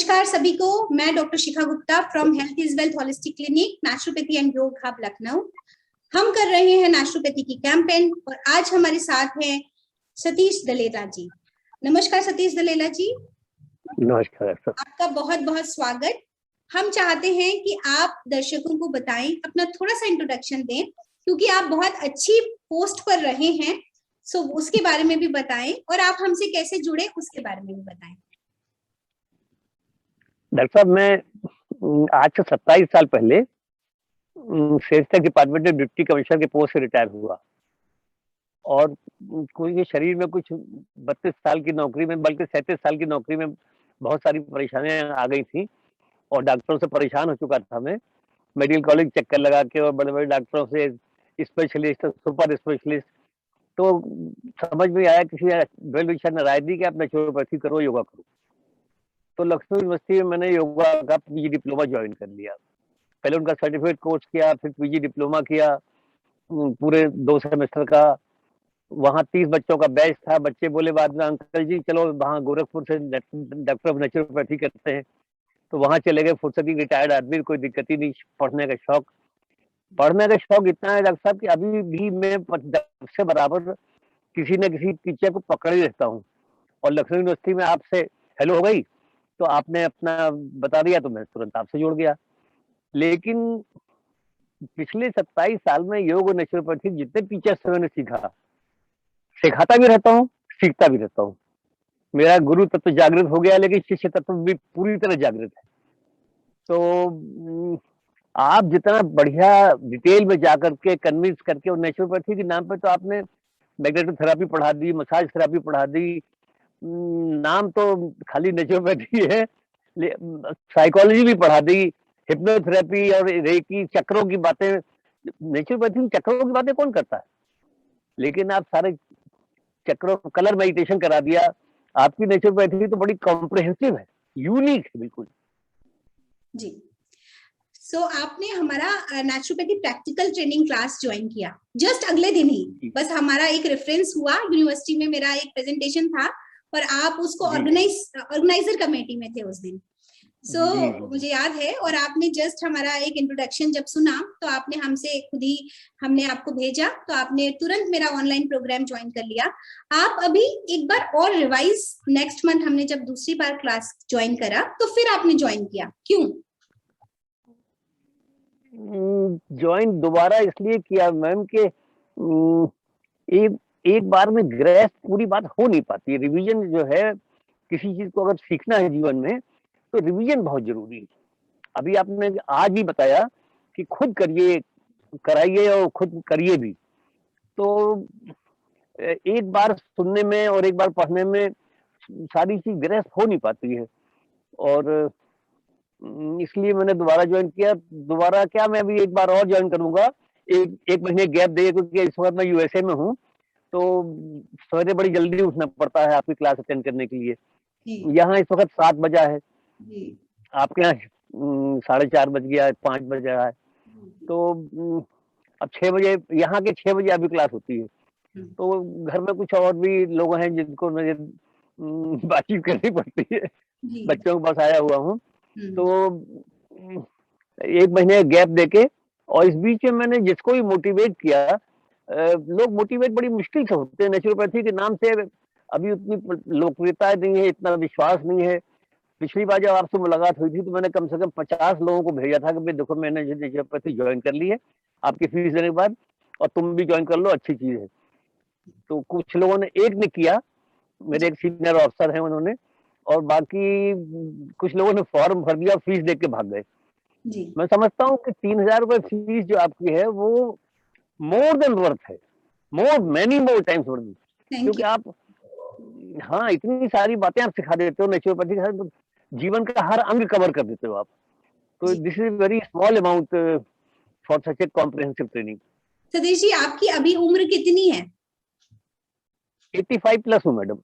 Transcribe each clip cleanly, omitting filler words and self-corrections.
नमस्कार सभी को। मैं doctor Shikha Gupta from health is wealth holistic clinic, naturopathy and योग हब लखनऊ। हम कर रहे हैं नेचुरोपैथी की कैंपेन और आज हमारे साथ हैं सतीश दलेला जी। नमस्कार सतीश दलेला जी। नमस्कार सर। आपका बहुत बहुत स्वागत। हम चाहते हैं कि आप दर्शकों को बताएं, अपना थोड़ा सा इंट्रोडक्शन दें, क्योंकि आप बहुत अच्छी पोस्ट पर रहे हैं, सो उसके बारे में भी बताएं और आप हमसे कैसे जुड़े उसके बारे में भी बताएं। डॉक्टर साहब, मैं आज से 27 साल पहले सेल्स डिपार्टमेंट में डिप्टी कमिश्नर के पोस्ट से रिटायर हुआ और कोई शरीर में कुछ 32 साल की नौकरी में, बल्कि 37 साल की नौकरी में बहुत सारी परेशानियां आ गई थी और डॉक्टरों से परेशान हो चुका था। मैं मेडिकल कॉलेज चक्कर लगा के और बड़े बड़े डॉक्टरों से स्पेशलिस्ट, सुपर स्पेशलिस्ट, तो समझ में आया किसी वेल विशर ने राय दी कि आप नेचुरोपैथी करो, योगा करो। तो लखनऊ यूनिवर्सिटी में मैंने योगा का पीजी डिप्लोमा ज्वाइन कर लिया। पहले उनका सर्टिफिकेट कोर्स किया, फिर पीजी डिप्लोमा किया पूरे 2 सेमेस्टर का। वहाँ 30 बच्चों का बैच था। बच्चे बोले बाद में, अंकल जी चलो वहाँ गोरखपुर से डॉक्टर ऑफ नेचुरोपैथी करते हैं, तो वहाँ चले गए। फुर्सती रिटायर्ड आदमी, कोई दिक्कत ही नहीं। पढ़ने का शौक इतना है डॉक्टर साहब कि अभी भी मैं से बराबर किसी न किसी टीचर को पकड़ ही रहता हूँ। और लखनऊ यूनिवर्सिटी में आपसे हेलो हो गई तो आपने अपना बता दिया तो मैं तुरंत आपसे जुड़ गया। लेकिन पिछले 27 साल में योग और नेचुरोपैथी जितने टीचर्स से मैंने सीखा, सिखाता भी रहता हूँ, सीखता भी रहता हूँ। मेरा गुरु तत्व जागृत हो गया, लेकिन शिष्य तत्व भी पूरी तरह जागृत है। तो आप जितना बढ़िया डिटेल में जाकर के कन्विंस करके, और नेचुरोपैथी के नाम पर तो आपने मैग्नेटिक थेरेपी पढ़ा दी, मसाज थेरेपी पढ़ा दी, नाम तो खाली नेचुरोपैथी है, साइकोलॉजी भी पढ़ा दी, हिप्नोथेरेपी और रेकी, चक्रों की बातें। नेचुरोपैथी में चक्रों की बातें कौन करता है, लेकिन आप सारे चक्रों, कलर मेडिटेशन करा दिया। आपकी नेचुरोपैथी तो बड़ी कॉम्प्रिहेंसिव है, यूनिक है बिल्कुल जी। सो आपने हमारा naturopathy practical training class join किया जस्ट अगले दिन ही। बस हमारा एक रेफरेंस हुआ, यूनिवर्सिटी में मेरा एक प्रेजेंटेशन था और आप उसको ऑर्गेनाइजर कमेटी में थे उस दिन। मुझे याद है। और आपने जस्ट हमारा एक इंट्रोडक्शन जब सुना तो आपने हमसे खुद ही, हमने आपको भेजा तो आपने तुरंत मेरा ऑनलाइन प्रोग्राम ज्वाइन कर लिया। आप अभी एक बार और रिवाइज, नेक्स्ट मंथ हमने जब दूसरी बार क्लास ज्वाइन करा तो फिर आपने ज्वाइन किया, क्यों? ज्वाइन दोबारा इसलिए किया मैम कि एक बार में ग्रेस पूरी बात हो नहीं पाती है। रिवीजन जो है, किसी चीज को अगर सीखना है जीवन में तो रिवीजन बहुत जरूरी है। अभी आपने आज भी बताया कि खुद करिए, कराइए और खुद करिए भी। तो एक बार सुनने में और एक बार पढ़ने में सारी चीज ग्रेस हो नहीं पाती है, और इसलिए मैंने दोबारा ज्वाइन किया। दोबारा क्या, मैं अभी एक बार और ज्वाइन करूंगा, एक महीने गैप दे, क्योंकि इस वक्त मैं यूएसए में हूँ, तो सवेरे बड़ी जल्दी उठना पड़ता है आपकी क्लास अटेंड करने के लिए। यहाँ इस वक्त 7 बजा है, आपके यहाँ 4:30 बज गया, 5 बज रहा है। तो अब 6 बजे, यहाँ के 6 बजे अभी क्लास होती है। तो घर में कुछ और भी लोग हैं जिनको मुझे बातचीत करनी पड़ती है, बच्चों के पास आया हुआ हूँ। तो 1 महीने गैप देके, और इस बीच में मैंने जिसको भी मोटिवेट किया, लोग मोटिवेट बड़ी मुश्किल से होते हैं। नेचुरोपैथी के नाम से अभी उतनी लोकप्रियता नहीं है, इतना विश्वास नहीं है। पिछली बार जब आपसे मुलाकात हुई थी तो मैंने कम से कम 50 लोगों को भेजा था कि भाई देखो, मैंने नेचुरोपैथी ज्वाइन कर ली है आपकी फीस देने के बाद, और तुम भी ज्वाइन कर लो, अच्छी चीज है। तो कुछ लोगों ने, एक ने किया, मेरे एक सीनियर ऑफिसर हैं उन्होंने, और बाकी कुछ लोगों ने फॉर्म भर दिया, फीस दे के भाग गए। मैं समझता हूँ कि 3000 रुपए फीस जो आपकी है वो मोर देन वर्थ है, मेनी मोर टाइम्स वर्थ, क्योंकि आप, हाँ, इतनी सारी बातें आप सिखा देते हो नेचुरोपैथी के साथ, जीवन का हर अंग कवर कर देते हो आप। तो this is very small amount for such a comprehensive training. Satish ji, आपकी अभी उम्र कितनी है? 85 प्लस हूँ मैडम।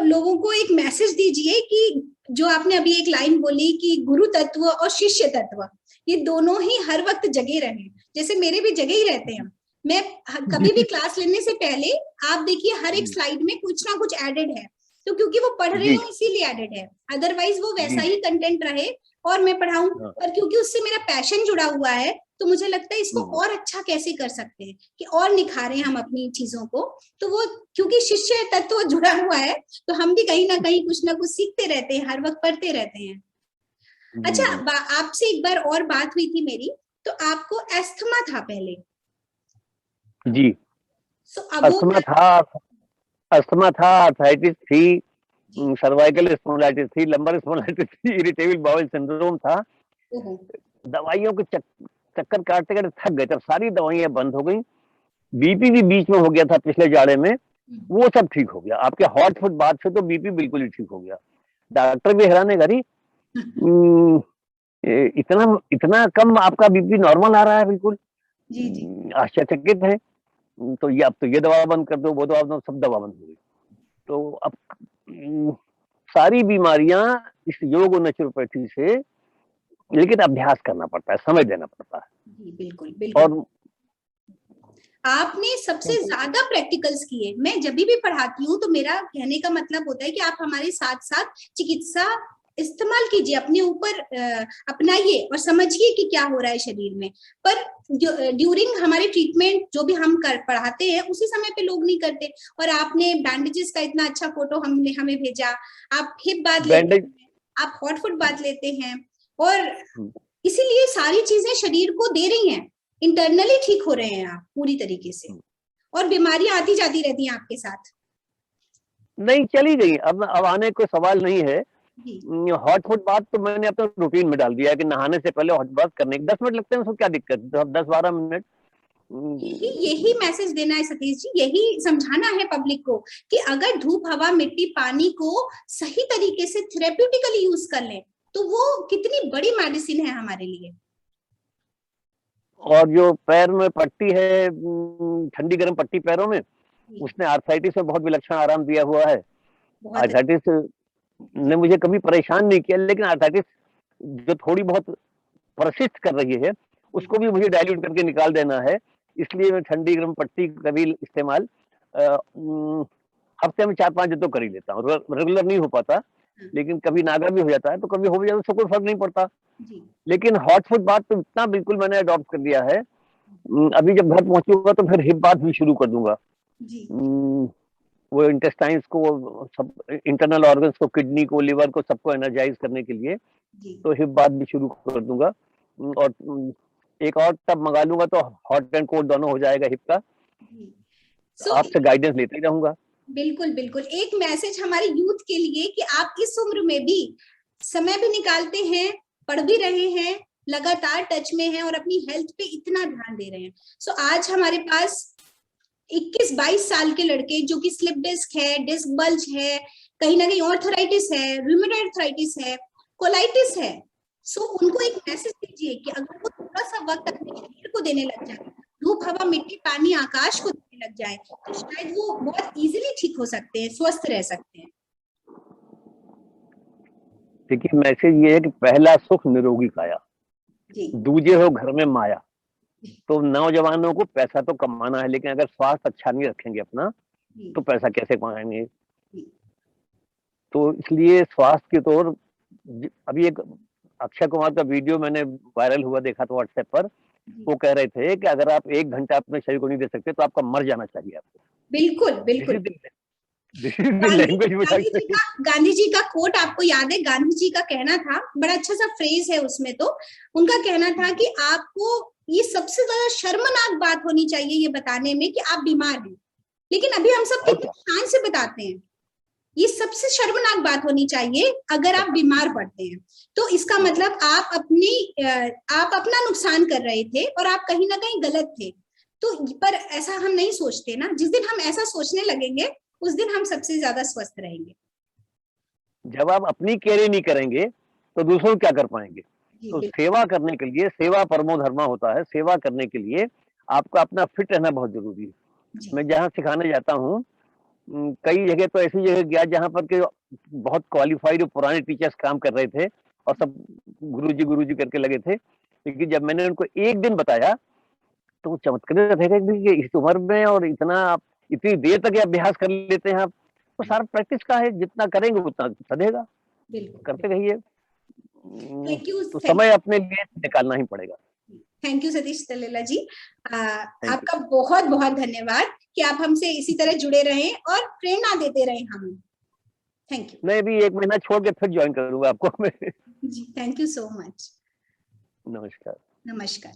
लोगों को एक मैसेज दीजिए कि जो आपने अभी एक लाइन बोली कि गुरु तत्व और शिष्य तत्व, ये दोनों ही हर वक्त जगे रहे। जैसे मेरे भी जगे ही रहते हैं। मैं कभी भी क्लास लेने से पहले, आप देखिए हर एक स्लाइड में कुछ ना कुछ एडेड है। तो क्योंकि वो पढ़ रही जी हूँ इसीलिए एडेड है, अदरवाइज वो वैसा जी ही कंटेंट रहे और मैं पढ़ाऊं। हाँ और क्योंकि उससे मेरा पैशन जुड़ा हुआ है, तो मुझे लगता है इसको और अच्छा कैसे कर सकते हैं कि और निखारें हम अपनी चीजों को। तो वो क्योंकि शिष्य तत्व जुड़ा हुआ है, तो हम भी कहीं ना कुछ सीखते रहते हैं, हर वक्त पढ़ते रहते हैं। जी अच्छा, जी आपसे एक बार और बात हुई थी मेरी, तो आपको एस्थमा था पहले, जी। सो अब वो अस्थमा था, अस्थमा था, आर्थराइटिस थी, जी, सर्वाइकल स्पॉन्डिलाइटिस थी, लंबर स्पॉन्डिलाइटिस थी, इरिटेबल बाउल सिंड्रोम था। ओहो, दवाइयों के चक्कर काटते काटते थक गए, तब सारी दवाइयां बंद हो गई। बीपी भी बीच में हो गया था पिछले जाड़े में, वो सब ठीक हो गया। आपके हॉट फुट बात से तो बीपी बिल्कुल ही ठीक हो गया। डॉक्टर भी हैरान है, घरी इतना इतना कम आपका बीपी नॉर्मल आ रहा है, बिल्कुल जी जी, आश्चर्यचकित है। तो ये अब तो ये दवा बंद कर दो, वो दवा बंद, सब दवा बंद हो गई। तो अब उम, सारी बीमारियां इस योग और नेचुरोपैथी से, लेकिन अभ्यास करना पड़ता है, समय देना पड़ता है। जी बिल्कुल बिल्कुल। और आपने सबसे ज्यादा प्रैक्टिकल्स किए। मैं जब भी पढ़ाती हूँ तो मेरा कहने का मतलब होता है कि आप हमारे साथ साथ चिकित्सा इस्तेमाल कीजिए, अपने ऊपर अपनाइए और समझिए कि क्या हो रहा है शरीर में। पर ड्यूरिंग हमारे ट्रीटमेंट जो भी हम कर पढ़ाते हैं उसी समय पे लोग नहीं करते। और आपने बैंडेजेस का इतना अच्छा फोटो हमने हमें भेजा, आप हिप बात लेते बैंडेज, हैं, आप हॉट फुट बात लेते हैं, और इसीलिए सारी चीजें शरीर को दे रही हैं, इंटरनली ठीक हो रहे हैं आप पूरी तरीके से, और बीमारियां आती जाती रहती हैं आपके साथ। नहीं चली गई, अब आने कोई सवाल नहीं है। जी, हॉट फुट बात तो मैंने अपने रूटीन में डाल दिया है कि नहाने से पहले हॉट बात करने के 10 मिनट लगते हैं, उसको क्या दिक्कत है, 10-12 मिनट। यही यही मैसेज देना है सतीश जी, यही समझाना है पब्लिक को कि अगर धूप हवा मिट्टी पानी को सही तरीके से थेरेप्यूटिकली यूज कर लें तो वो कितनी बड़ी मेडिसिन है हमारे लिए। और जो पैर में पट्टी है, ठंडी गर्म पट्टी पैरों में, जी, उसने आर्थराइटिस में बहुत विलक्षण आराम दिया हुआ है। बहुत आर्थराइटिस जी, ने मुझे कभी परेशान नहीं किया, लेकिन आर्थराइटिस जो थोड़ी बहुत परसिस्ट कर रही है, जी, उसको भी मुझे डाइल्यूट करके निकाल देना है। इसलिए मैं ठंडी गर्म पट्टी का भी इस्तेमाल हफ्ते में 4-5 दिन तो कर ही लेता हूँ। रेगुलर नहीं हो पाता, हाँ, लेकिन कभी नागा भी हो जाता है, तो कभी हो भी जाता है, उससे कोई फर्क नहीं पड़ता। जी, लेकिन हॉट फुट बात तो इतना बिल्कुल मैंने अडॉप्ट कर लिया है। अभी जब घर पहुंचूंगा तो फिर हिप बात भी शुरू कर दूंगा। जी, वो इंटेस्टाइन्स को, वो सब इंटरनल ऑर्गन्स को, किडनी को, लिवर को, सबको एनर्जाइज करने के लिए, जी, तो हिप बात भी शुरू कर दूंगा। और एक और टब मंगा लूंगा तो हॉट एंड कोल्ड दोनों हो जाएगा हिप का। जी। सो आपसे गाइडेंस लेते ही रहूंगा। बिल्कुल बिल्कुल, एक मैसेज हमारे यूथ के लिए कि आप इस उम्र में भी समय भी निकालते हैं, पढ़ भी रहे हैं, लगातार टच में हैं और अपनी हेल्थ पे इतना ध्यान दे रहे हैं। सो आज हमारे पास 21-22 साल के लड़के जो कि स्लिप डिस्क है, डिस्क बल्ज है, कहीं ना कहीं ऑर्थराइटिस है, रूमेटॉइड आर्थराइटिस है, कोलाइटिस है। सो उनको एक मैसेज दीजिए कि अगर वो थोड़ा सा वक्त अपने शरीर को देने लग जाए, धूप हवा मिट्टी पानी आकाश को देने लग जाए, तो शायद वो बहुत इजीली ठीक हो सकते हैं, स्वस्थ रह सकते हैं। देखिए, मैसेज ये है कि पहला सुख निरोगी काया, जी, दूजे हो घर में माया। तो नौजवानों को पैसा तो कमाना है, लेकिन अगर स्वास्थ्य अच्छा नहीं रखेंगे अपना, जी, तो पैसा कैसे कमाएंगे। जी, तो इसलिए स्वास्थ्य की तो अभी एक अक्षय कुमार का वीडियो मैंने वायरल हुआ देखा था व्हाट्सएप पर। जी। वो कह रहे थे कि अगर आप 1 घंटा अपने शरीर को नहीं दे सकते तो आपका मर जाना चाहिए आपको। बिल्कुल दिस बिल्कुल। Is this is the language Gandhi ji का कोट आपको याद है? गांधी जी का कहना था, बड़ा अच्छा सा फ्रेज है उसमें, तो उनका कहना था कि आपको ये सबसे ज्यादा शर्मनाक बात होनी चाहिए ये बताने में कि आप बीमार हैं, लेकिन अभी हम सब और कितने क्या। शान से बताते हैं। ये सबसे शर्मनाक बात होनी चाहिए अगर आप बीमार पड़ते हैं, तो इसका मतलब आप अपना नुकसान कर रहे थे और आप कहीं ना कहीं गलत थे। तो पर ऐसा हम नहीं सोचते ना, जिस दिन हम ऐसा सोचने लगेंगे उस दिन हम सबसे ज्यादा स्वस्थ रहेंगे। जब आप अपनी केयर ही नहीं करेंगे तो दूसरों क्या कर पाएंगे। जी तो बिल्कुल। सेवा करने के लिए, सेवा परमो धर्मा होता है, सेवा करने के लिए आपका अपना फिट रहना बहुत जरूरी है। जी, मैं जहाँ सिखाने जाता हूँ, कई जगह तो ऐसी जगह गया जहाँ पर के बहुत क्वालिफाइड और पुराने टीचर्स काम कर रहे थे, और सब गुरुजी करके लगे थे। लेकिन जब मैंने उनको एक दिन बताया, तो वो चमत्कृत थे कि इस उम्र में और इतना आप इतनी देर तक ये अभ्यास कर लेते हैं आप। तो सारा प्रैक्टिस का है, जितना करेंगे उतना सधेगा। बिल्कुल करते रहिए, थैंक यू। तो समय अपने लिए निकालना ही पड़ेगा। Thank you Satish Talela ji, thank you. आपका बहुत बहुत धन्यवाद कि आप हमसे इसी तरह जुड़े रहें और प्रेरणा देते रहें हमें। Thank you. मैं भी 1 महीना छोड़ के फिर ज्वाइन करूंगा आपको। जी थैंक यू सो मच। नमस्कार। नमस्कार।